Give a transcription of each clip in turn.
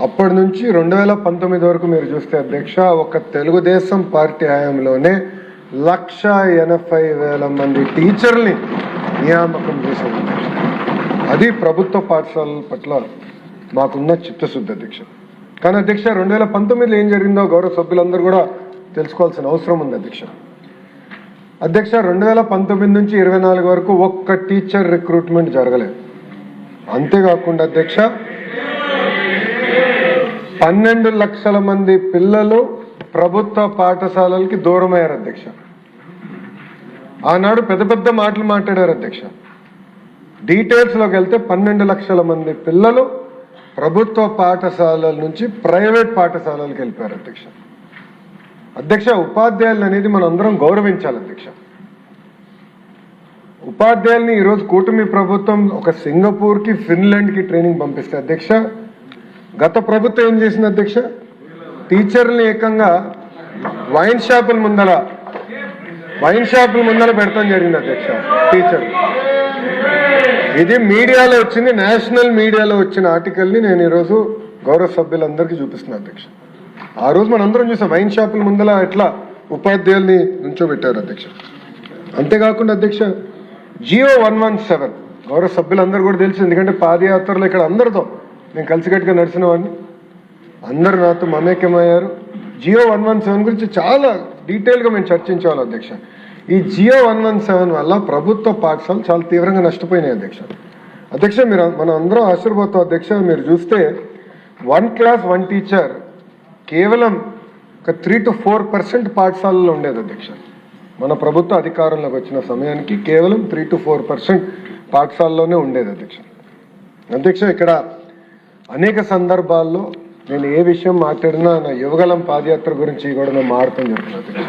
అప్పటి నుంచి 2019 వరకు మీరు చూస్తే అధ్యక్ష ఒక తెలుగుదేశం పార్టీ హయాంలోనే 180,000 మంది టీచర్ని నియామకం చేశారు. అది ప్రభుత్వ పాఠశాలల పట్ల మాకున్న చిత్తశుద్ధి అధ్యక్ష. కానీ అధ్యక్ష 2019లో ఏం జరిగిందో గౌరవ సభ్యులందరూ కూడా తెలుసుకోవాల్సిన అవసరం ఉంది అధ్యక్ష. 2019 నుంచి 24 వరకు ఒక్క టీచర్ రిక్రూట్మెంట్ జరగలేదు. అంతేకాకుండా అధ్యక్ష 12 లక్షల మంది పిల్లలు ప్రభుత్వ పాఠశాలలకి దూరమయ్యారు అధ్యక్ష. ఆనాడు పెద్ద పెద్ద మాటలు మాట్లాడారు అధ్యక్ష. డీటెయిల్స్లోకి వెళ్తే 12 లక్షల మంది పిల్లలు ప్రభుత్వ పాఠశాలల నుంచి ప్రైవేట్ పాఠశాలలకు వెళ్ళిపోయారు అధ్యక్ష. అధ్యక్ష ఉపాధ్యాయులు అనేది మనం అందరం గౌరవించాలి అధ్యక్ష. ఉపాధ్యాయుల్ని ఈరోజు కూటమి ప్రభుత్వం ఒక సింగపూర్కి ఫిన్లాండ్కి ట్రైనింగ్ పంపిస్తే అధ్యక్ష, గత ప్రభుత్వం ఏం చేసింది అధ్యక్ష, టీచర్ని ఏకంగా వైన్ షాపుల ముందర పెడతాం జరిగింది అధ్యక్ష. టీచర్ ఇది మీడియాలో వచ్చింది, నేషనల్ మీడియాలో వచ్చిన ఆర్టికల్ని నేను ఈరోజు గౌరవ సభ్యులందరికీ చూపిస్తున్నాను అధ్యక్ష. ఆ రోజు మనం అందరం చూసాం వైన్ షాపుల ముందర ఎట్లా ఉపాధ్యాయుల్ని నుంచోబెట్టారు అధ్యక్ష. అంతేకాకుండా అధ్యక్ష జియో 117 గౌరవ సభ్యులందరూ కూడా తెలుసు, ఎందుకంటే పాదయాత్రలో ఇక్కడ అందరితో నేను కలిసికట్టుగా నడిచిన వాడిని, అందరూ నాతో మమేకమయ్యారు. జియో 117 గురించి చాలా డీటెయిల్గా మేము చర్చించాలి అధ్యక్ష. ఈ జియో 117 వల్ల ప్రభుత్వ పాఠశాలలు చాలా తీవ్రంగా నష్టపోయినాయి అధ్యక్ష. మనం అందరం ఆశీర్వాదం అధ్యక్ష. మీరు చూస్తే 1 క్లాస్ 1 టీచర్ కేవలం ఒక 3 to 4% పాఠశాలలో ఉండేది అధ్యక్ష. మన ప్రభుత్వ అధికారంలోకి వచ్చిన సమయానికి కేవలం 3 to 4% పాఠశాలలోనే ఉండేది అధ్యక్ష. అధ్యక్ష ఇక్కడ అనేక సందర్భాల్లో నేను ఏ విషయం మాట్లాడినా నా యువగలం పాదయాత్ర గురించి కూడా నేను మాట్లాడటం జరుగుతుంది అధ్యక్ష.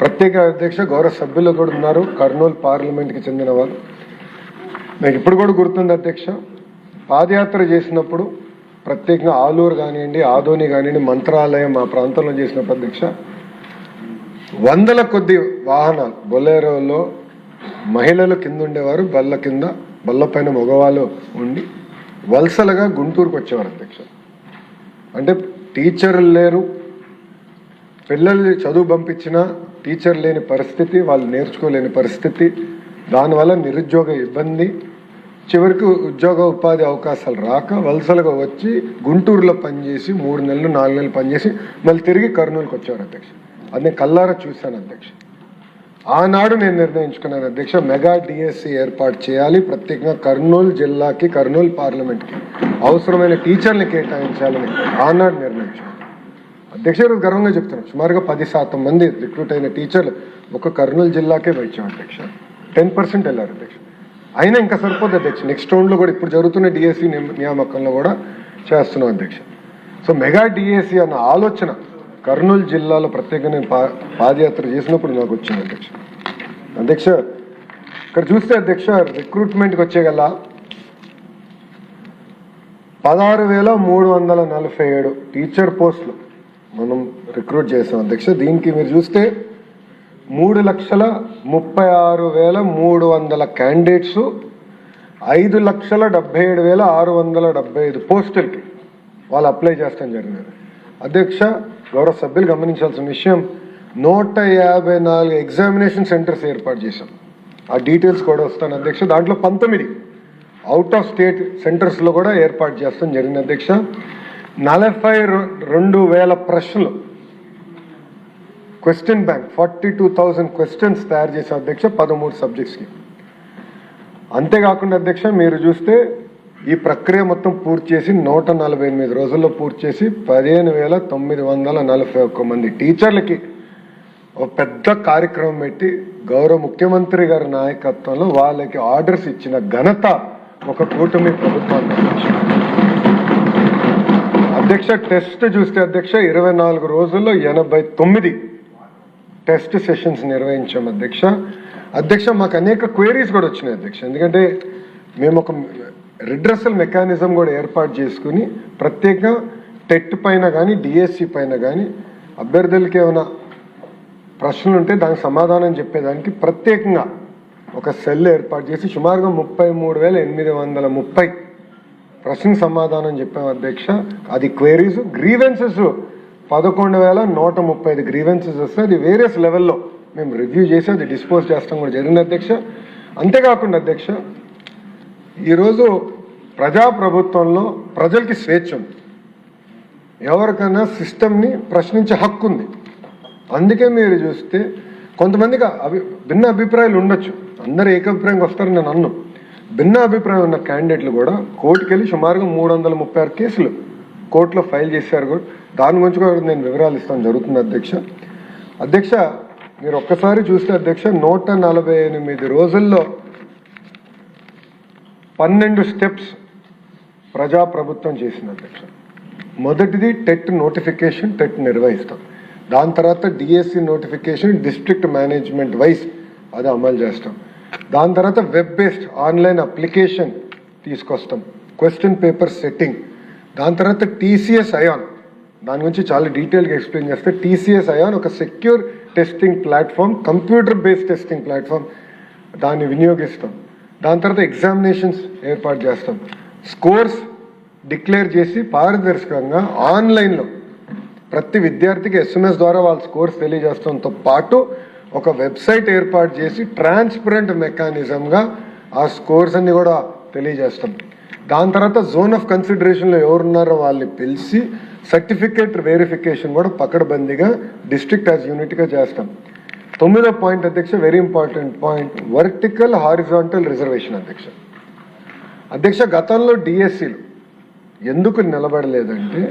ప్రత్యేక అధ్యక్ష గౌరవ సభ్యులు కూడా ఉన్నారు, కర్నూలు పార్లమెంట్కి చెందిన వారు. నాకు ఇప్పుడు కూడా గుర్తుంది అధ్యక్ష, పాదయాత్ర చేసినప్పుడు ప్రత్యేకంగా ఆలూరు కానివ్వండి, ఆదోని కానివ్వండి, మంత్రాలయం మా ప్రాంతంలో చేసినప్పుడు అధ్యక్ష 100ల కొద్ది వాహనాలు బొలేరోలో మహిళలు కింద ఉండేవారు, బళ్ళపైన మగవాళ్ళు ఉండి వలసలుగా గుంటూరుకు వచ్చేవారు అధ్యక్ష. అంటే టీచర్లు లేరు, పిల్లల్ని చదువు పంపించిన టీచర్ లేని పరిస్థితి, వాళ్ళు నేర్చుకోలేని పరిస్థితి, దానివల్ల నిరుద్యోగ ఇబ్బంది, చివరికి ఉద్యోగ ఉపాధి అవకాశాలు రాక వలసలుగా వచ్చి గుంటూరులో పనిచేసి 3 నెలలు 4 నెలలు పనిచేసి మళ్ళీ తిరిగి కర్నూలుకి వచ్చేవారు అధ్యక్ష. అది నేను కల్లారా చూశాను అధ్యక్ష. ఆనాడు నేను నిర్ణయించుకున్నాను అధ్యక్ష, మెగా డిఎస్సి ఏర్పాటు చేయాలి, ప్రత్యేకంగా కర్నూలు జిల్లాకి, కర్నూలు పార్లమెంట్కి అవసరమైన టీచర్ని కేటాయించాలని ఆనాడు నిర్ణయించాను అధ్యక్ష. గర్వంగా చెప్తున్నాను, సుమారుగా 10% మంది రిక్రూట్ అయిన టీచర్లు ఒక కర్నూలు జిల్లాకే వచ్చాం అధ్యక్ష. 10% వెళ్ళారు అధ్యక్ష. అయినా ఇంకా సరిపోద్ది అధ్యక్ష. నెక్స్ట్ రౌండ్లో కూడా ఇప్పుడు జరుగుతున్న డిఎస్సి నియామకంలో కూడా చేస్తున్నాం అధ్యక్ష. సో మెగా డిఎస్సి అన్న ఆలోచన కర్నూలు జిల్లాలో ప్రత్యేకంగా నేను పాదయాత్ర చేసినప్పుడు నాకు వచ్చింది అధ్యక్ష. అధ్యక్ష ఇక్కడ చూస్తే అధ్యక్ష రిక్రూట్మెంట్కి వచ్చేగల 16,347 టీచర్ పోస్టులు మనం రిక్రూట్ చేసాం అధ్యక్ష. దీనికి మీరు చూస్తే 3,36,300 క్యాండిడేట్స్ 5,77,675 పోస్టులకి వాళ్ళు అప్లై చేస్తాం జరిగినది అధ్యక్ష. గౌరవ సభ్యులు గమనించాల్సిన విషయం, 154 ఎగ్జామినేషన్ సెంటర్స్ ఏర్పాటు చేశాం. ఆ డీటెయిల్స్ కూడా వస్తాను అధ్యక్ష. దాంట్లో 19 అవుట్ ఆఫ్ స్టేట్ సెంటర్స్లో కూడా ఏర్పాటు చేస్తాం జరిగింది అధ్యక్ష. 42,000 ప్రశ్నలు, క్వశ్చన్ బ్యాంక్ 42,000 క్వశ్చన్స్ తయారు చేశాం అధ్యక్ష 13 సబ్జెక్ట్స్కి. అంతేకాకుండా అధ్యక్ష మీరు చూస్తే ఈ ప్రక్రియ మొత్తం పూర్తి చేసి 148 రోజుల్లో పూర్తి చేసి 15,941 మంది టీచర్లకి ఒక పెద్ద కార్యక్రమం పెట్టి గౌరవ ముఖ్యమంత్రి గారి నాయకత్వంలో వాళ్ళకి ఆర్డర్స్ ఇచ్చిన ఘనత ఒక కూటమి ప్రభుత్వానికి అధ్యక్ష. టెస్ట్ చూస్తే అధ్యక్ష 24 రోజుల్లో 89 టెస్ట్ సెషన్స్ నిర్వహించాం అధ్యక్ష. మాకు అనేక క్వైరీస్ కూడా వచ్చినాయి అధ్యక్ష. ఎందుకంటే మేము ఒక రిడ్రెసల్ మెకానిజం కూడా ఏర్పాటు చేసుకుని ప్రత్యేకంగా టెట్ పైన కానీ డిఎస్సి పైన కానీ అభ్యర్థులకి ఏమైనా ప్రశ్నలు ఉంటే దానికి సమాధానం చెప్పేదానికి ప్రత్యేకంగా ఒక సెల్ ఏర్పాటు చేసి సుమారుగా 33,830 ప్రశ్నకు సమాధానం చెప్పాం అధ్యక్ష. అది క్వైరీస్, గ్రీవెన్సెస్ 11,135 గ్రీవెన్సెస్ వస్తే అది వేరియస్ లెవెల్లో మేము రివ్యూ చేసి అది డిస్పోజ్ చేస్తాం కూడా జరిగింది అధ్యక్ష. అంతేకాకుండా అధ్యక్ష, ఈరోజు ప్రజాప్రభుత్వంలో ప్రజలకి స్వేచ్ఛ ఉంది, ఎవరికైనా సిస్టమ్ని ప్రశ్నించే హక్కు ఉంది. అందుకే మీరు చూస్తే కొంతమందికి భిన్న అభిప్రాయాలు ఉండొచ్చు, అందరూ ఏకాభిప్రాయంగా వస్తారని నేను అన్నాను. భిన్న అభిప్రాయం ఉన్న క్యాండిడేట్లు కూడా కోర్టుకు వెళ్ళి సుమారుగా 336 కేసులు కోర్టులో ఫైల్ చేశారు కూడా. దాని గురించి కూడా నేను వివరాలు ఇస్తాను జరుగుతుంది అధ్యక్ష. అధ్యక్ష, మీరు ఒక్కసారి చూస్తే అధ్యక్ష 148 రోజుల్లో 12 స్టెప్స్ ప్రజాప్రభుత్వం చేసింది అధ్యక్ష. మొదటిది టెట్ నోటిఫికేషన్, టెట్ నిర్వహిస్తాం. దాని తర్వాత DSC notification district management wise అది అమలు చేస్తాం. దాని తర్వాత వెబ్ బేస్డ్ ఆన్లైన్ అప్లికేషన్ తీసుకొస్తాం, క్వశ్చన్ పేపర్ సెట్టింగ్. దాని తర్వాత టీసీఎస్ అయాన్, దాని గురించి చాలా డీటెయిల్గా ఎక్స్ప్లెయిన్ చేస్తే టీసీఎస్ అయాన్ ఒక secure testing platform, computer based testing platform, దాన్ని వినియోగిస్తాం. దాని తర్వాత ఎగ్జామినేషన్స్ ఏర్పాటు చేస్తాం. స్కోర్స్ డిక్లేర్ చేసి పారదర్శకంగా ఆన్లైన్లో ప్రతి విద్యార్థికి SMS ద్వారా వాళ్ళ స్కోర్స్ తెలియజేస్తాంతో పాటు ఒక వెబ్సైట్ ఏర్పాటు చేసి ట్రాన్స్పరెంట్ మెకానిజంగా ఆ స్కోర్స్ అన్ని కూడా తెలియజేస్తాం. దాని తర్వాత జోన్ ఆఫ్ కన్సిడరేషన్లో ఎవరున్నారో వాళ్ళని పిలిచి సర్టిఫికేట్ వెరిఫికేషన్ కూడా పకడ్బందీగా డిస్ట్రిక్ట్ యాజ్ యూనిట్గా చేస్తాం. 9వ పాయింట్ అధ్యక్ష, very important point, vertical horizontal reservation అధ్యక్ష. అధ్యక్ష, గతంలో డిఎస్సీలు ఎందుకు నిలబడలేదంటే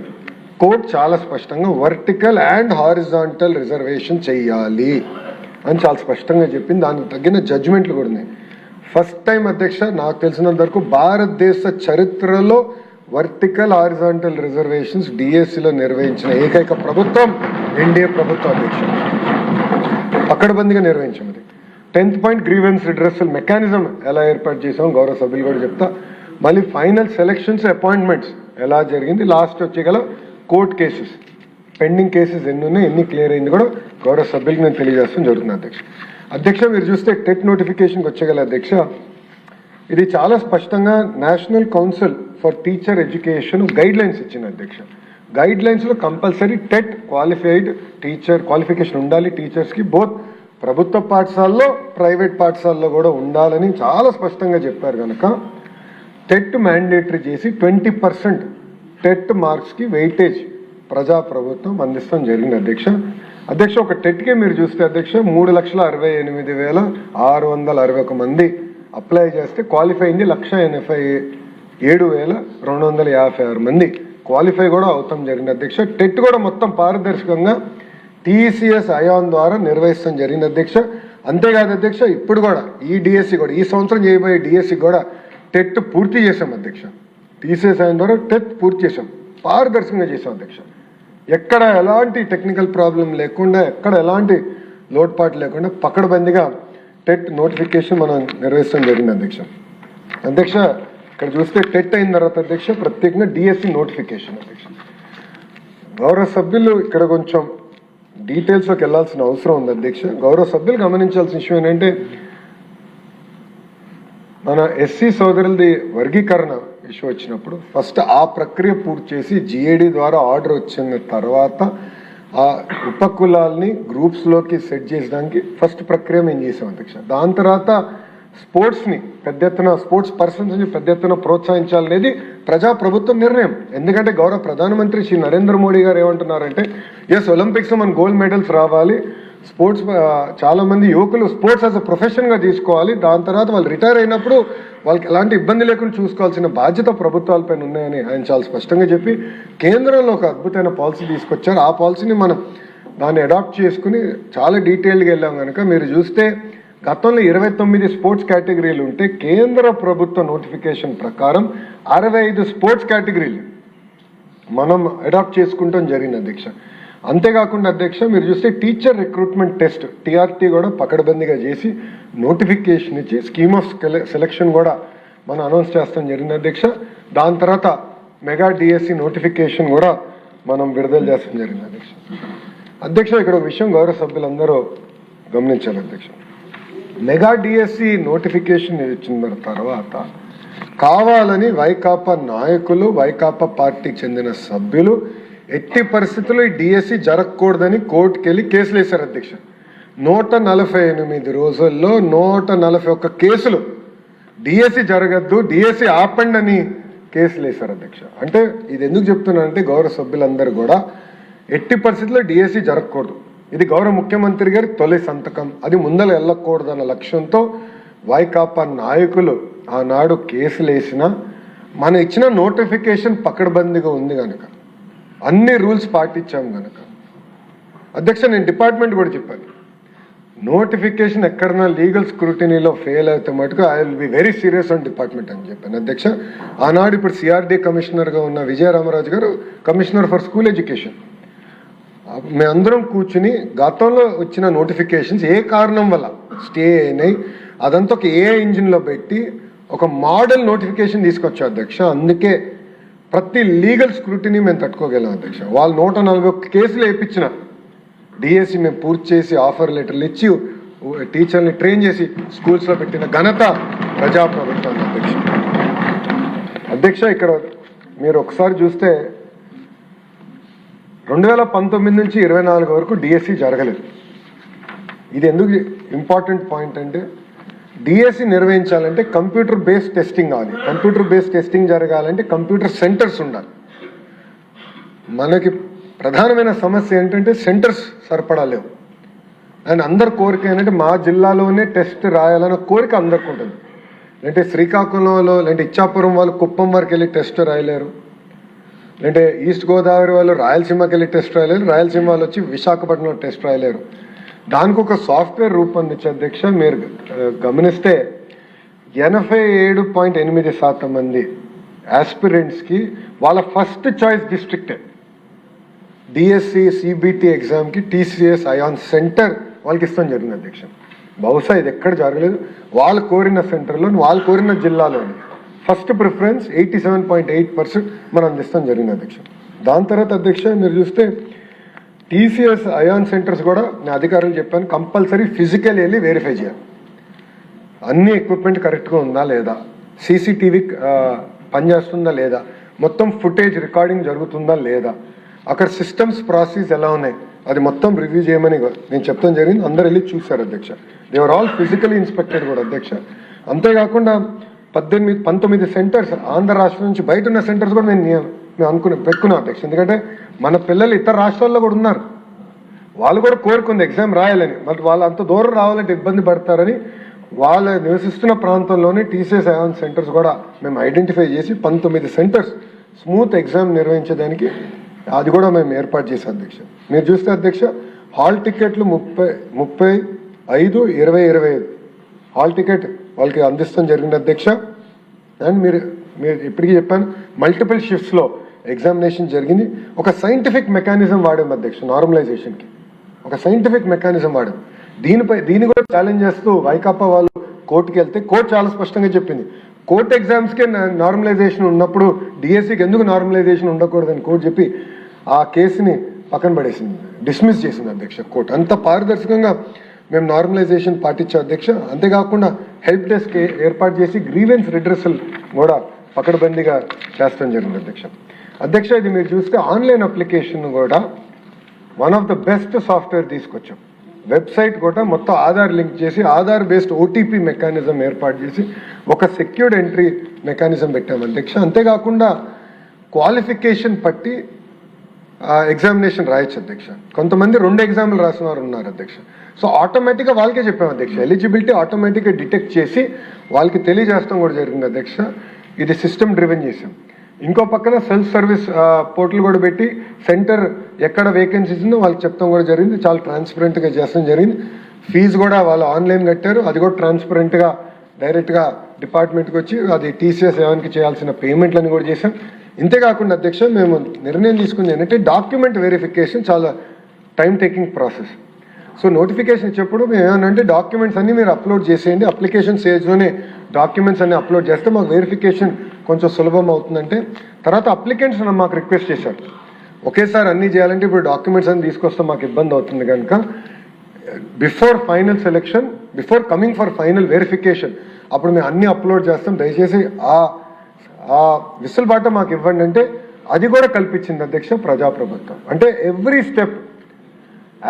కోర్టు చాలా స్పష్టంగా వర్టికల్ అండ్ హారిజాంటల్ రిజర్వేషన్ చెయ్యాలి అని చాలా స్పష్టంగా చెప్పింది. దానికి తగ్గిన జడ్జిమెంట్లు కూడా ఉన్నాయి. ఫస్ట్ టైం అధ్యక్ష, నాకు తెలిసినంత వరకు భారతదేశ చరిత్రలో వర్టికల్ హారిజాంటల్ రిజర్వేషన్స్ డిఎస్సిలో నిర్వహించిన ఏకైక ప్రభుత్వం ఎన్డీఏ ప్రభుత్వం అధ్యక్ష. పకడ్బందీగా నిర్వహించాం. అది 10th point, grievance redressal mechanism ఎలా ఏర్పాటు చేసాం గౌరవ సభ్యులు కూడా చెప్తా. మళ్ళీ ఫైనల్ సెలక్షన్స్, అపాయింట్మెంట్స్ ఎలా జరిగింది, లాస్ట్ వచ్చేగల కోర్టు కేసెస్, పెండింగ్ కేసెస్ ఎన్ని ఉన్నాయి, ఎన్ని క్లియర్ అయింది కూడా గౌరవ సభ్యులకు నేను తెలియజేస్తాం జరుగుతుంది అధ్యక్ష. అధ్యక్ష, మీరు చూస్తే టెట్ నోటిఫికేషన్కి వచ్చేగల అధ్యక్ష, ఇది చాలా స్పష్టంగా National Council for Teacher Education guidelines ఇచ్చింది అధ్యక్ష. గైడ్ లైన్స్లో compulsory TET qualified teacher qualification ఉండాలి టీచర్స్కి, బోత్ ప్రభుత్వ పాఠశాలలో ప్రైవేట్ పాఠశాలలో కూడా ఉండాలని చాలా స్పష్టంగా చెప్పారు కనుక టెట్ మ్యాండేటరీ చేసి 20% టెట్ మార్క్స్కి వెయిటేజ్ ప్రజాప్రభుత్వం అందిస్తాం జరిగింది అధ్యక్ష. అధ్యక్ష, ఒక టెట్కే మీరు చూస్తే అధ్యక్ష 3,68,661 మంది అప్లై చేస్తే క్వాలిఫై అయింది 1,87,256 మంది క్వాలిఫై కూడా అవుతాం జరిగింది అధ్యక్ష. టెట్ కూడా మొత్తం పారదర్శకంగా టీసీఎస్ అయాన్ ద్వారా నిర్వహిస్తాం జరిగింది అధ్యక్ష. అంతేకాదు అధ్యక్ష, ఇప్పుడు కూడా ఈ డిఎస్సి కూడా ఈ సంవత్సరం చేయబోయే డిఎస్సి కూడా టెట్ పూర్తి చేసాం అధ్యక్ష. టీసీఎస్ అయాన్ ద్వారా టెట్ పూర్తి చేసాం, పారదర్శకంగా చేసాం అధ్యక్ష. ఎక్కడ ఎలాంటి టెక్నికల్ ప్రాబ్లం లేకుండా, ఎక్కడ ఎలాంటి లోటుపాటు లేకుండా పకడ్బందీగా టెట్ నోటిఫికేషన్ మనం నిర్వహిస్తాం జరిగింది అధ్యక్ష. అధ్యక్ష, ఇక్కడ చూస్తే టెట్ అయిన తర్వాత అధ్యక్ష ప్రత్యేకంగా డిఎస్సి నోటిఫికేషన్ అధ్యక్ష. గౌరవ సభ్యులు ఇక్కడ కొంచెం డీటెయిల్స్లోకి వెళ్లాల్సిన అవసరం ఉంది అధ్యక్ష. గౌరవ సభ్యులు గమనించాల్సిన విషయం ఏంటంటే, మన ఎస్సీ సోదరులది వర్గీకరణ ఇష్యూ వచ్చినప్పుడు ఫస్ట్ ఆ ప్రక్రియ పూర్తి చేసి జిఏడి ద్వారా ఆర్డర్ వచ్చిన తర్వాత ఆ ఉపకులాల్ని గ్రూప్స్లోకి సెట్ చేసడానికి ఫస్ట్ ప్రక్రియ మేము చేసాం అధ్యక్ష. దాని తర్వాత స్పోర్ట్స్ని పెద్ద ఎత్తున, స్పోర్ట్స్ పర్సన్స్ని పెద్ద ఎత్తున ప్రోత్సహించాలనేది ప్రజాప్రభుత్వం నిర్ణయం. ఎందుకంటే గౌరవ ప్రధానమంత్రి శ్రీ నరేంద్ర మోడీ గారు ఏమంటున్నారంటే, ఎస్ ఒలింపిక్స్ మన గోల్డ్ మెడల్స్ రావాలి, స్పోర్ట్స్ చాలా మంది యువకులు స్పోర్ట్స్ యాజ్ అ ప్రొఫెషన్గా తీసుకోవాలి, దాని తర్వాత వాళ్ళు రిటైర్ అయినప్పుడు వాళ్ళకి ఎలాంటి ఇబ్బంది లేకుండా చూసుకోవాల్సిన బాధ్యత ప్రభుత్వాలపైన ఉన్నాయని ఆయన చాలా స్పష్టంగా చెప్పి కేంద్రంలో ఒక అద్భుతమైన పాలసీ తీసుకొచ్చారు. ఆ పాలసీని మనం దాన్ని అడాప్ట్ చేసుకుని చాలా డీటెయిల్గా వెళ్ళాం కనుక మీరు చూస్తే గతంలో 29 స్పోర్ట్స్ కేటగిరీలు ఉంటే కేంద్ర ప్రభుత్వ నోటిఫికేషన్ ప్రకారం 65 స్పోర్ట్స్ కేటగిరీలు మనం అడాప్ట్ చేసుకుంటాం జరిగింది అధ్యక్ష. అంతేకాకుండా అధ్యక్ష మీరు చూస్తే టీచర్ రిక్రూట్మెంట్ టెస్ట్ టీఆర్టీ కూడా పకడ్బందీగా చేసి నోటిఫికేషన్ ఇచ్చి స్కీమ్ ఆఫ్ సెలక్షన్ కూడా మనం అనౌన్స్ చేస్తాం జరిగింది అధ్యక్ష. దాని తర్వాత మెగా డిఎస్సి నోటిఫికేషన్ కూడా మనం విడుదల చేస్తాం జరిగింది అధ్యక్ష. అధ్యక్ష, ఇక్కడ ఒక విషయం గౌరవ సభ్యులందరూ గమనించాలి అధ్యక్ష. మెగా డిఎస్సి నోటిఫికేషన్ ఇచ్చిన తర్వాత కావాలని వైకాపా నాయకులు, వైకాపా పార్టీకి చెందిన సభ్యులు ఎట్టి పరిస్థితుల్లో ఈ డిఎస్సి జరగకూడదని కోర్టుకు వెళ్ళి కేసులు వేశారు అధ్యక్ష. 148 రోజుల్లో 141 కేసులు డిఎస్సి జరగద్దు, డిఎస్సి ఆపండి అని కేసులు వేశారు అధ్యక్ష. అంటే ఇది ఎందుకు చెప్తున్నానంటే గౌరవ సభ్యులందరూ కూడా ఎట్టి పరిస్థితుల్లో డిఎస్సి జరగకూడదు, ఇది గౌరవ ముఖ్యమంత్రి గారి తొలి సంతకం, అది ముందర వెళ్ళకూడదన్న లక్ష్యంతో వైకాపా నాయకులు ఆనాడు కేసులు వేసినా మనం ఇచ్చిన నోటిఫికేషన్ పకడ్బందీగా ఉంది కనుక, అన్ని రూల్స్ పాటించాం కనుక అధ్యక్ష, నేను డిపార్ట్మెంట్ కూడా చెప్పాను, నోటిఫికేషన్ ఎక్కడన్నా లీగల్ స్క్రూటినీలో ఫెయిల్ అయితే మటుకు I will be very serious on department అని చెప్పాను అధ్యక్ష. ఆనాడు ఇప్పుడు సిఆర్డీ కమిషనర్గా ఉన్న విజయరామరాజు గారు కమిషనర్ ఫర్ స్కూల్ ఎడ్యుకేషన్, మేమందరం కూర్చుని గతంలో వచ్చిన నోటిఫికేషన్స్ ఏ కారణం వల్ల స్టే అయినాయి అదంతా ఒక ఏ ఇంజిన్లో పెట్టి ఒక మోడల్ నోటిఫికేషన్ తీసుకొచ్చాం అధ్యక్ష. అందుకే ప్రతి లీగల్ స్క్రూటినీ మేము తట్టుకోగలం అధ్యక్ష. వాళ్ళు 141 కేసులు వేయించిన డిఎస్సి మేము పూర్తి చేసి ఆఫర్ లెటర్లు ఇచ్చి టీచర్ని ట్రైన్ చేసి స్కూల్స్లో పెట్టిన ఘనత ప్రజాప్రభుత్వం అధ్యక్ష. అధ్యక్ష ఇక్కడ మీరు ఒకసారి చూస్తే 2019 నుంచి 24 వరకు డిఎస్సి జరగలేదు. ఇది ఎందుకు ఇంపార్టెంట్ పాయింట్ అంటే డిఎస్సి నిర్వహించాలంటే కంప్యూటర్ బేస్డ్ టెస్టింగ్ కావాలి. కంప్యూటర్ బేస్డ్ టెస్టింగ్ జరగాలంటే కంప్యూటర్ సెంటర్స్ ఉండాలి. మనకి ప్రధానమైన సమస్య ఏంటంటే సెంటర్స్ సరిపడా లేవు. అండ్ అందరి కోరిక ఏంటంటే మా జిల్లాలోనే టెస్ట్ రాయాలన్న కోరిక అందరికి ఉంటుంది. అంటే శ్రీకాకుళంలో లేదంటే ఇచ్చాపురం వాళ్ళు కుప్పం వరకు వెళ్ళి టెస్ట్ రాయలేరు, అంటే ఈస్ట్ గోదావరి వాళ్ళు రాయలసీమకి వెళ్ళి టెస్ట్ రాయలేరు, రాయలసీమ వాళ్ళు వచ్చి విశాఖపట్నంలో టెస్ట్ రాయలేరు. దానికి ఒక సాఫ్ట్వేర్ రూపొందించే అధ్యక్ష. మీరు గమనిస్తే 87.8% మంది ఆస్పిరెంట్స్కి వాళ్ళ ఫస్ట్ చాయిస్ డిస్ట్రిక్టే డిఎస్సి సిబిటి ఎగ్జామ్కి టీసీఎస్ అయాన్ సెంటర్ వాళ్ళకి ఇస్తాం జరిగింది అధ్యక్ష. బహుశా ఇది ఎక్కడ జరగలేదు. వాళ్ళు కోరిన సెంటర్లో, వాళ్ళు కోరిన జిల్లాలోని ఫస్ట్ ప్రిఫరెన్స్ 87.8% మనం అందిస్తాం జరిగింది అధ్యక్ష. దాని తర్వాత అధ్యక్ష మీరు చూస్తే టీసీఎస్ అయాన్ సెంటర్స్ కూడా నేను అధికారులు చెప్పాను, కంపల్సరీ ఫిజికల్ వెళ్ళి వెరిఫై చేయాలి. అన్ని ఎక్విప్మెంట్ కరెక్ట్గా ఉందా లేదా, సీసీటీవీ పనిచేస్తుందా లేదా, మొత్తం ఫుటేజ్ రికార్డింగ్ జరుగుతుందా లేదా, అక్కడ సిస్టమ్స్ ప్రాసెస్ ఎలా ఉన్నాయి అది మొత్తం రివ్యూ చేయమని నేను చెప్తాం జరిగింది. అందరు వెళ్ళి చూశారు అధ్యక్ష. దేవర్ ఆల్ ఫిజికలీ ఇన్స్పెక్టెడ్ కూడా అధ్యక్ష. అంతేకాకుండా 19 సెంటర్స్ ఆంధ్ర రాష్ట్రం నుంచి బయట ఉన్న సెంటర్స్ కూడా మేము పెట్టుకున్నాం అధ్యక్ష. ఎందుకంటే మన పిల్లలు ఇతర రాష్ట్రాల్లో కూడా ఉన్నారు, వాళ్ళు కూడా కోరుకుంది ఎగ్జామ్ రాయాలని, మరి వాళ్ళు అంత దూరం రావాలంటే ఇబ్బంది పడతారని వాళ్ళ నివసిస్తున్న ప్రాంతంలోనే టీసీఎస్ అయాన్ సెంటర్స్ కూడా మేము ఐడెంటిఫై చేసి 19 సెంటర్స్ స్మూత్ ఎగ్జామ్ నిర్వహించడానికి అది కూడా మేము ఏర్పాటు చేసాం అధ్యక్ష. మీరు చూస్తే అధ్యక్ష హాల్ టికెట్లు 35-20-25 హాల్ టికెట్ వాళ్ళకి అందిస్తాం జరిగింది అధ్యక్ష. అండ్ మీరు ఇప్పటికీ చెప్పాను మల్టిపుల్ షిఫ్ట్స్లో ఎగ్జామినేషన్ జరిగింది. ఒక సైంటిఫిక్ మెకానిజం వాడాం అధ్యక్ష, నార్మలైజేషన్కి ఒక సైంటిఫిక్ మెకానిజం వాడాం. దీన్ని కూడా ఛాలెంజ్ చేస్తూ వైకాపా వాళ్ళు కోర్టుకి వెళ్తే కోర్టు చాలా స్పష్టంగా చెప్పింది, కోర్టు ఎగ్జామ్స్కే నార్మలైజేషన్ ఉన్నప్పుడు డిఎస్సికి ఎందుకు నార్మలైజేషన్ ఉండకూడదని కోర్టు చెప్పి ఆ కేసుని పక్కన పడేసింది, డిస్మిస్ చేసింది అధ్యక్ష కోర్టు. అంత పారదర్శకంగా మేము నార్మలైజేషన్ పాటించాం అధ్యక్ష. అంతేకాకుండా హెల్ప్ డెస్క్ ఏర్పాటు చేసి గ్రీవెన్స్ రిడ్రెసల్ కూడా పకడ్బందీగా చేస్తాం జరిగింది అధ్యక్ష. అధ్యక్ష ఇది మీరు చూస్తే ఆన్లైన్ అప్లికేషన్ కూడా one of the best software తీసుకొచ్చాం. వెబ్సైట్ కూడా మొత్తం ఆధార్ లింక్ చేసి ఆధార్ బేస్డ్ ఓటీపీ మెకానిజం ఏర్పాటు చేసి ఒక సెక్యూర్డ్ ఎంట్రీ మెకానిజం పెట్టాం అధ్యక్ష. అంతేకాకుండా క్వాలిఫికేషన్ పట్టి ఎగ్జామినేషన్ రాయొచ్చు అధ్యక్ష. కొంతమంది 2 ఎగ్జామ్లు రాసిన వారు ఉన్నారు అధ్యక్ష. సో ఆటోమేటిక్గా వాళ్ళకే చెప్పాం అధ్యక్ష, ఎలిజిబిలిటీ ఆటోమేటిక్గా డిటెక్ట్ చేసి వాళ్ళకి తెలియజేస్తాం కూడా జరిగింది అధ్యక్ష. ఇది సిస్టమ్ డ్రివెన్ చేసాం. ఇంకో పక్కన సెల్ఫ్ సర్వీస్ పోర్టల్ కూడా పెట్టి సెంటర్ ఎక్కడ వేకెన్సీస్ ఉందో వాళ్ళకి చెప్తాం కూడా జరిగింది. చాలా ట్రాన్స్పరెంట్గా చేస్తాం జరిగింది. ఫీజు కూడా వాళ్ళు ఆన్లైన్ కట్టారు, అది కూడా ట్రాన్స్పరెంట్గా డైరెక్ట్గా డిపార్ట్మెంట్కి వచ్చి అది టీసీఎస్ ఏవన్కి చేయాల్సిన పేమెంట్లని కూడా చేసాం. ఇంతేకాకుండా అధ్యక్ష మేము నిర్ణయం తీసుకుంది ఏంటంటే డాక్యుమెంట్ వెరిఫికేషన్ చాలా time taking process. So notification ఇచ్చేప్పుడు మేము ఏమనంటే డాక్యుమెంట్స్ అన్నీ మీరు అప్లోడ్ చేసేయండి, అప్లికేషన్ స్టేజ్లోనే డాక్యుమెంట్స్ అన్ని అప్లోడ్ చేస్తే మాకు వెరిఫికేషన్ కొంచెం సులభం అవుతుందంటే. తర్వాత అప్లికెంట్స్ మాకు రిక్వెస్ట్ చేశారు, ఒకేసారి అన్నీ చేయాలంటే ఇప్పుడు డాక్యుమెంట్స్ అన్ని తీసుకొస్తే మాకు ఇబ్బంది అవుతుంది కనుక before final selection, before coming for final verification అప్పుడు మేము అన్నీ అప్లోడ్ చేస్తాం, దయచేసి ఆ ఆ విసులుబాట మాకు ఇవ్వండి అంటే అది కూడా కల్పించింది అధ్యక్ష ప్రజాప్రభుత్వం. అంటే ఎవ్రీ స్టెప్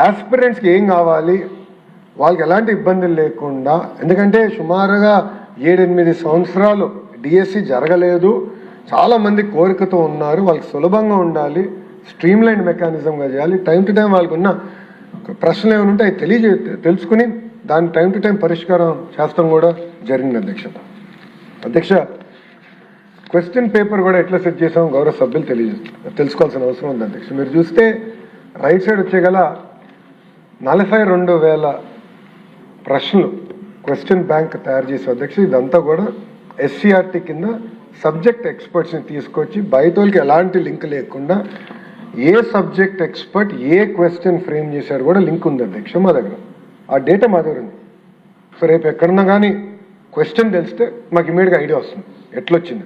ఆస్పిరెంట్స్కి ఏం కావాలి, వాళ్ళకి ఎలాంటి ఇబ్బందులు లేకుండా, ఎందుకంటే సుమారుగా 7-8 సంవత్సరాలు డిఎస్సి జరగలేదు, చాలామంది కోరికతో ఉన్నారు, వాళ్ళకి సులభంగా ఉండాలి, స్ట్రీమ్లైన్ మెకానిజంగా చేయాలి, టైం టు టైం వాళ్ళకు ఉన్న ప్రశ్నలు ఏమైనా ఉంటే అవి తెలుసుకుని దాని టైం టు టైం పరిష్కారం చేస్తాం కూడా జరిగింది అధ్యక్ష. క్వశ్చన్ పేపర్ కూడా ఎట్లా సెట్ చేసాం గౌరవ సభ్యులు తెలుసుకోవాల్సిన అవసరం ఉంది అధ్యక్ష. మీరు చూస్తే రైట్ సైడ్ వచ్చేగల 42,000 ప్రశ్నలు క్వశ్చన్ బ్యాంక్ తయారు చేసే అధ్యక్ష. ఇదంతా కూడా ఎస్సీఆర్టీ కింద సబ్జెక్ట్ ఎక్స్పర్ట్స్ని తీసుకొచ్చి బయటోళ్ళకి ఎలాంటి లింక్ లేకుండా ఏ సబ్జెక్ట్ ఎక్స్పర్ట్ ఏ క్వశ్చన్ ఫ్రేమ్ చేశారు కూడా లింక్ ఉంది అధ్యక్ష మా దగ్గర. ఆ డేటా మా దగ్గర ఉంది. సో రేపు ఎక్కడన్నా కానీ క్వశ్చన్ తెలిస్తే మాకు ఇమీడియట్గా ఐడియా వస్తుంది ఎట్లొచ్చింది.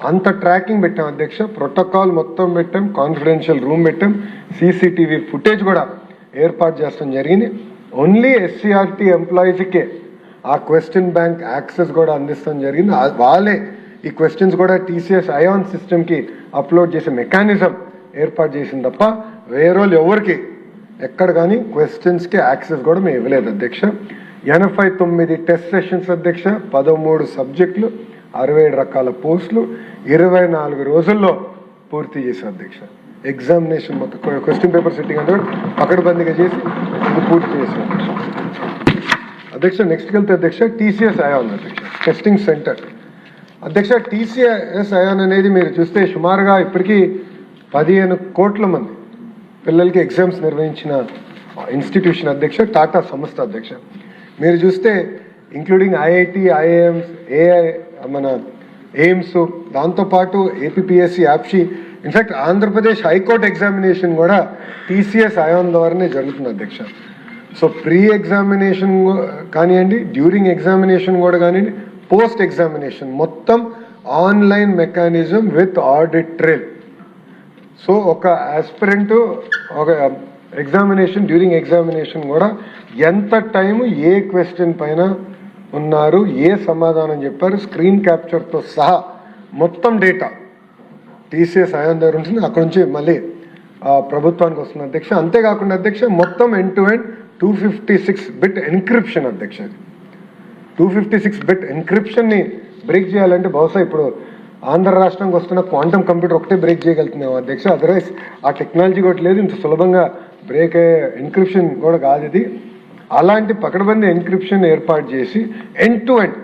అంత ట్రాకింగ్ పెట్టాం అధ్యక్ష. ప్రోటోకాల్ మొత్తం పెట్టాం, కాన్ఫిడెన్షియల్ రూమ్ పెట్టాం, సీసీటీవీ ఫుటేజ్ కూడా ఏర్పాటు చేస్తాం జరిగింది. ఓన్లీ ఎస్సీఆర్టీ ఎంప్లాయీస్కే ఆ క్వశ్చన్ బ్యాంక్ యాక్సెస్ కూడా అందిస్తాం జరిగింది. వాళ్ళే ఈ క్వశ్చన్స్ కూడా టీసీఎస్ అయాన్ సిస్టమ్కి అప్లోడ్ చేసే మెకానిజం ఏర్పాటు చేసింది తప్ప వేరే వాళ్ళు ఎవరికి ఎక్కడ కానీ క్వశ్చన్స్కి యాక్సెస్ కూడా మేము ఇవ్వలేదు అధ్యక్ష. 89 టెస్ట్ సెషన్స్ అధ్యక్ష, 13 సబ్జెక్టులు, 67 రకాల పోస్టులు 24 రోజుల్లో పూర్తి చేశాం అధ్యక్ష. ఎగ్జామినేషన్ మొత్తం క్వశ్చన్ పేపర్ సెట్టింగ్ అంటే పకడ్బందీగా చేసి ఇది పూర్తి చేశాం అధ్యక్ష. నెక్స్ట్కి వెళ్తే అధ్యక్ష టీసీఎస్ అయాన్ అధ్యక్ష టెస్టింగ్ సెంటర్ అధ్యక్ష. టీసీఎస్ అయాన్ అనేది మీరు చూస్తే సుమారుగా ఇప్పటికీ 15 కోట్ల మంది పిల్లలకి ఎగ్జామ్స్ నిర్వహించిన ఇన్స్టిట్యూషన్ అధ్యక్ష, టాటా సంస్థ అధ్యక్ష. మీరు చూస్తే ఇంక్లూడింగ్ ఐఐటి, ఐఐఎమ్స్, మన ఎయిమ్స్, దాంతోపాటు ఏపీపీఎస్సీ, యాప్షీ, ఇన్ఫ్యాక్ట్ ఆంధ్రప్రదేశ్ హైకోర్టు ఎగ్జామినేషన్ కూడా టీసీఎస్ అయాన్ ద్వారానే జరుగుతుంది అధ్యక్ష. సో ప్రీ ఎగ్జామినేషన్ కానివ్వండి, డ్యూరింగ్ ఎగ్జామినేషన్ కూడా కానివ్వండి, పోస్ట్ ఎగ్జామినేషన్ మొత్తం online mechanism with audit trail. So ఒక ఆస్పిరెంట్ ఒక ఎగ్జామినేషన్ డ్యూరింగ్ ఎగ్జామినేషన్ కూడా ఎంత టైము ఏ క్వశ్చన్ పైన ఉన్నారు, ఏ సమాధానం చెప్పారు, స్క్రీన్ క్యాప్చర్తో సహా మొత్తం డేటా టీసీఎస్ అయాన్ దగ్గర ఉంటుంది. అక్కడ నుంచి మళ్ళీ ప్రభుత్వానికి వస్తుంది అధ్యక్ష. అంతేకాకుండా అధ్యక్ష మొత్తం end to end 256 bit encryption అధ్యక్ష. 256 బిట్ ఎన్క్రిప్షన్ని బ్రేక్ చేయాలంటే బహుశా ఇప్పుడు ఆంధ్ర రాష్ట్రానికి వస్తున్న క్వాంటమ్ కంప్యూటర్ ఒకటే బ్రేక్ చేయగలుగుతున్నాం అధ్యక్ష. అదర్వైజ్ ఆ టెక్నాలజీ కూడా లేదు, ఇంత సులభంగా బ్రేక్ అయ్యే ఎన్క్రిప్షన్ కూడా కాదు ఇది. అలాంటి పకడ్బందీ ఎన్క్రిప్షన్ ఏర్పాటు చేసి ఎండ్ టు ఎండ్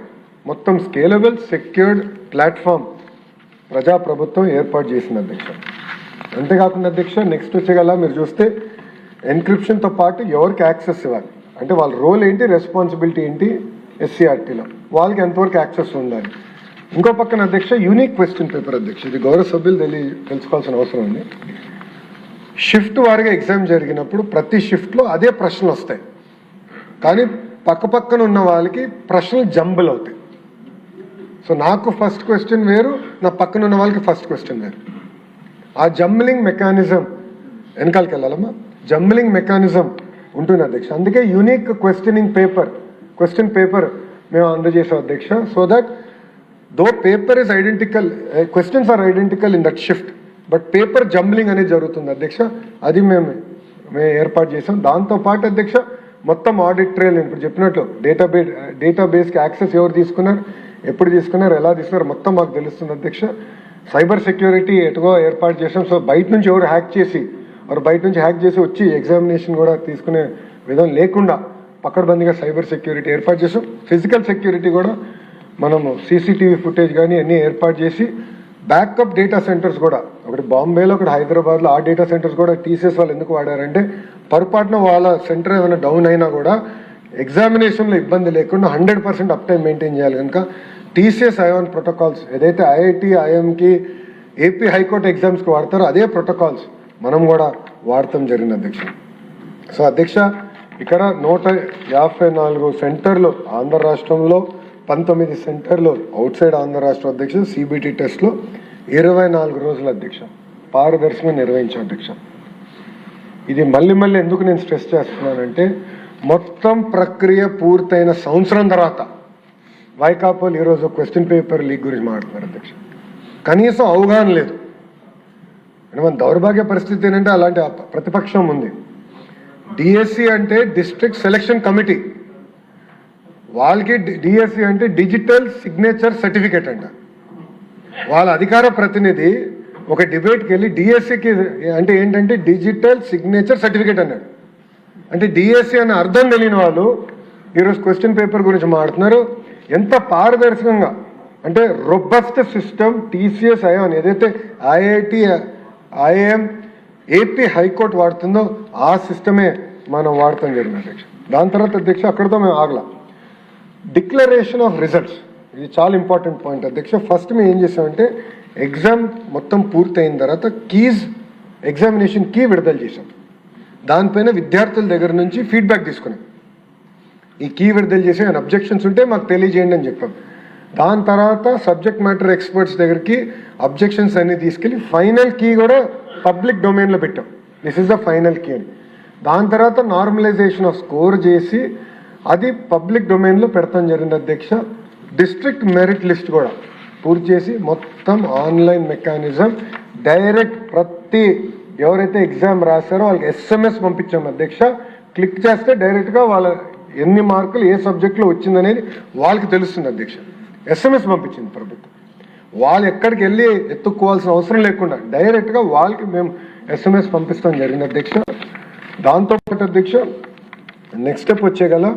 మొత్తం స్కేలబుల్ సెక్యూర్డ్ ప్లాట్ఫామ్ ప్రజాప్రభుత్వం ఏర్పాటు చేసింది అధ్యక్ష. అంతేకాకుండా అధ్యక్ష నెక్స్ట్ వచ్చేగల మీరు చూస్తే ఎన్క్రిప్షన్తో పాటు ఎవరికి యాక్సెస్ ఇవ్వాలి అంటే వాళ్ళ రోల్ ఏంటి, రెస్పాన్సిబిలిటీ ఏంటి, ఎస్సీఆర్టీలో వాళ్ళకి ఎంతవరకు యాక్సెస్ ఉండాలి. ఇంకో పక్కన అధ్యక్ష యూనిక్ క్వశ్చన్ పేపర్ అధ్యక్ష. ఇది గౌరవ సభ్యులు తెలుసుకోవాల్సిన అవసరం ఉంది. షిఫ్ట్ వారిగా ఎగ్జామ్ జరిగినప్పుడు ప్రతి షిఫ్ట్లో అదే ప్రశ్నలు వస్తాయి, కానీ పక్కన ఉన్న వాళ్ళకి ప్రశ్నలు జంబుల్ అవుతాయి. సో నాకు ఫస్ట్ క్వశ్చన్ వేరు, నా పక్కన ఉన్న వాళ్ళకి ఫస్ట్ క్వశ్చన్ వేరు. ఆ జంబ్లింగ్ మెకానిజం వెనకాలకి వెళ్ళాలమ్మా, జంబ్లింగ్ మెకానిజం ఉంటుంది అధ్యక్ష. అందుకే యూనిక్ క్వశ్చన్ పేపర్ మేము అందజేసాం అధ్యక్ష. So that though paper is identical, questions are identical in that shift, but paper jumbling అనేది జరుగుతుంది అధ్యక్ష. అది మేము ఏర్పాటు చేసాం. దాంతోపాటు అధ్యక్ష మొత్తం ఆడిట్ ట్రైల్ ఇప్పుడు చెప్పినట్లు డేటాబేస్కి యాక్సెస్ ఎవరు తీసుకున్నారు, ఎప్పుడు తీసుకున్నారు, ఎలా తీసుకున్నారు మొత్తం మాకు తెలుస్తుంది అధ్యక్ష. సైబర్ సెక్యూరిటీ ఎటుగో ఏర్పాటు చేసాం. సో బయట నుంచి ఎవరు హ్యాక్ చేసి వచ్చి ఎగ్జామినేషన్ కూడా తీసుకునే విధం లేకుండా పకడ్బందీగా సైబర్ సెక్యూరిటీ ఏర్పాటు చేసాం. ఫిజికల్ సెక్యూరిటీ కూడా మనము సీసీటీవీ ఫుటేజ్ కానీ అన్నీ ఏర్పాటు చేసి బ్యాకప్ డేటా సెంటర్స్ కూడా ఒకటి బాంబేలో, ఒకటి హైదరాబాద్లో, ఆ డేటా సెంటర్స్ కూడా టీసీఎస్ వాళ్ళు ఎందుకు వాడారంటే పొరపాటున వాళ్ళ సెంటర్ ఏమైనా డౌన్ అయినా కూడా ఎగ్జామినేషన్లో ఇబ్బంది లేకుండా 100% అప్ టైం మెయింటైన్ చేయాలి కనుక టీసీఎస్ అయాన్ ప్రోటోకాల్స్ ఏదైతే ఐఐటి, ఐఎంకి, ఏపీ హైకోర్టు ఎగ్జామ్స్కి వాడతారో అదే ప్రోటోకాల్స్ మనం కూడా వాడటం జరిగింది అధ్యక్ష. సో అధ్యక్ష ఇక్కడ 154 సెంటర్లు ఆంధ్ర రాష్ట్రంలో, 19 సెంటర్లు అవుట్ సైడ్ ఆంధ్ర రాష్ట్రం అధ్యక్ష. సిబిటి టెస్ట్లో 24 రోజులు అధ్యక్ష పారదర్శకంగా నిర్వహించాం అధ్యక్ష. ఇది మళ్ళీ ఎందుకు నేను స్ట్రెస్ చేస్తున్నానంటే మొత్తం ప్రక్రియ పూర్తయిన సంవత్సరం తర్వాత వైకాపోలు ఈరోజు క్వశ్చన్ పేపర్ లీక్ గురించి మాట్లాడుతున్నారు అధ్యక్ష. కనీసం అవగాహన లేదు. అంటే మన దౌర్భాగ్య పరిస్థితి ఏంటంటే అలాంటి ప్రతిపక్షం ఉంది. డిఎస్సి అంటే డిస్ట్రిక్ట్ సెలక్షన్ కమిటీ, వాళ్ళకి డిఎస్సి అంటే డిజిటల్ సిగ్నేచర్ సర్టిఫికేట్ అంట. వాళ్ళ అధికార ప్రతినిధి ఒక డిబేట్కి వెళ్ళి డిఎస్సికి అంటే ఏంటంటే డిజిటల్ సిగ్నేచర్ సర్టిఫికేట్ అన్నాడు. అంటే డిఎస్సి అనే అర్థం తెలియని వాళ్ళు ఈరోజు క్వశ్చన్ పేపర్ గురించి మాట్లాడుతున్నారు. ఎంత పారదర్శకంగా అంటే రొబస్ట్ సిస్టమ్ టీసీఎస్ ఐఆన్ ఏదైతే ఐఐటి ఐఏఎం ఏపీ హైకోర్టు వాడుతుందో ఆ సిస్టమే మనం వాడతాం జరిగింది అధ్యక్ష. దాని తర్వాత అధ్యక్ష అక్కడితో మేము ఆగలా. డిక్లరేషన్ ఆఫ్ రిజల్ట్స్, ఇది చాలా ఇంపార్టెంట్ పాయింట్ అధ్యక్ష. ఫస్ట్ మేము ఏం చేసామంటే ఎగ్జామ్ మొత్తం పూర్తయిన తర్వాత ఎగ్జామినేషన్ కీ విడుదల చేసాం. దానిపైన విద్యార్థుల దగ్గర నుంచి ఫీడ్బ్యాక్ తీసుకున్నాం. ఈ కీ విడుదల చేసి ఆయన అబ్జెక్షన్స్ ఉంటే మాకు తెలియజేయండి అని చెప్పాం. దాని తర్వాత సబ్జెక్ట్ మ్యాటర్ ఎక్స్పర్ట్స్ దగ్గరికి అబ్జెక్షన్స్ అన్ని తీసుకెళ్ళి ఫైనల్ కీ కూడా పబ్లిక్ డొమైన్లో పెట్టాం. This is the final key అని. దాని తర్వాత నార్మలైజేషన్ ఆఫ్ స్కోర్ చేసి అది పబ్లిక్ డొమైన్లో పెడతాం జరిగింది అధ్యక్ష. డిస్ట్రిక్ట్ మెరిట్ లిస్ట్ కూడా పూర్తి చేసి మొత్తం ఆన్లైన్ మెకానిజం డైరెక్ట్ ప్రతి ఎవరైతే ఎగ్జామ్ రాశారో వాళ్ళకి SMS పంపించాం అధ్యక్ష. క్లిక్ చేస్తే డైరెక్ట్గా వాళ్ళ ఎన్ని మార్కులు ఏ సబ్జెక్ట్లో వచ్చిందనేది వాళ్ళకి తెలుస్తుంది అధ్యక్ష. SMS పంపించింది ప్రభుత్వం. వాళ్ళు ఎక్కడికి వెళ్ళి ఎత్తుక్కోవాల్సిన అవసరం లేకుండా డైరెక్ట్గా వాళ్ళకి మేము SMS పంపిస్తాం జరిగింది అధ్యక్ష. దాంతోపాటు అధ్యక్ష నెక్స్ట్ స్టెప్ వచ్చే గల